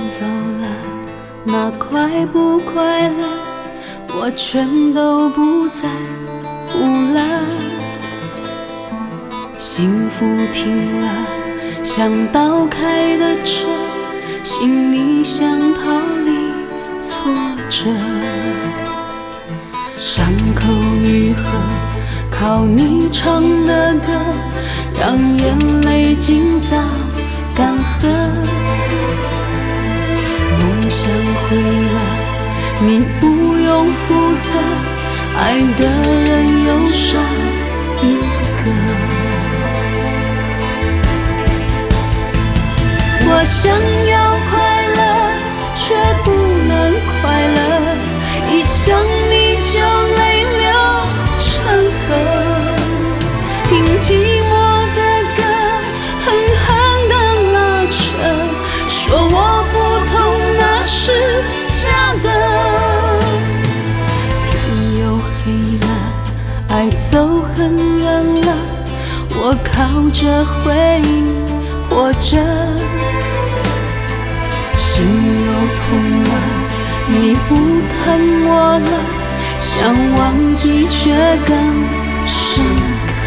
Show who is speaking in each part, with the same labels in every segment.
Speaker 1: 走了，那快不快乐，我全都不在乎了。幸福停了，像倒开的车，心里想逃离挫折。伤口愈合，靠你唱的歌，让眼泪尽早干涸。梦想毁了，你不用负责，爱的人又少一个。我想要快乐，却不能快乐，一想你就泪流成河。听寂寞的歌，狠狠地拉扯，说我不痛那是假的。天又黑了，爱走很远了，我靠着回忆活着。心又痛了，你不疼我了，想忘记却更深刻。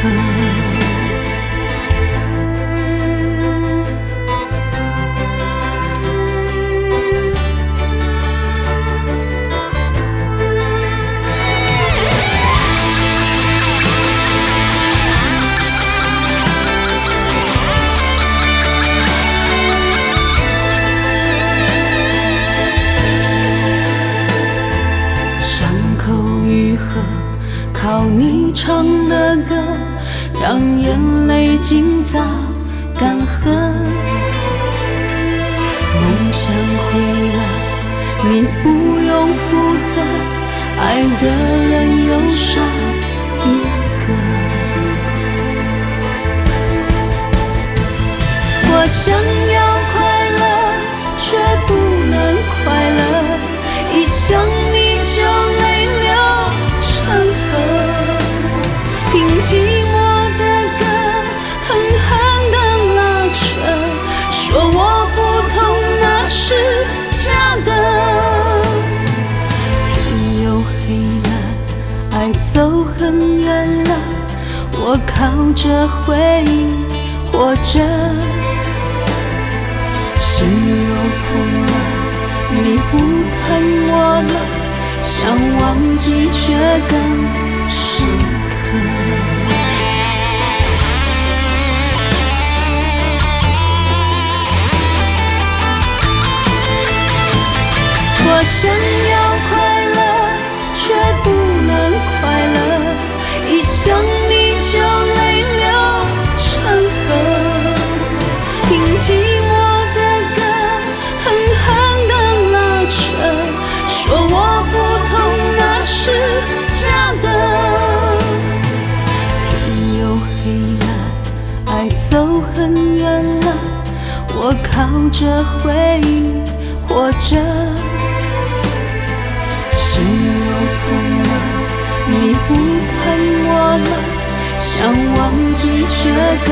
Speaker 1: 靠你唱的歌，让眼泪尽早干涸。梦想毁了，你不用负责，爱的人又少一个。我想要快乐，却不能快乐，一想你就泪流成河。听寂寞的歌，狠狠地拉扯，说我不痛那是假的。天又黑了，爱走很远了，我靠着回忆活着。心又痛了，你不疼我了，想忘记却更深刻。我想要快乐，却不能快乐，一想你就泪流成河。听寂寞的歌，狠狠地拉扯，说我不痛那是假的。天又黑了，爱走很远了，我靠着回忆活着。心又痛了，你不疼我了，想忘记却更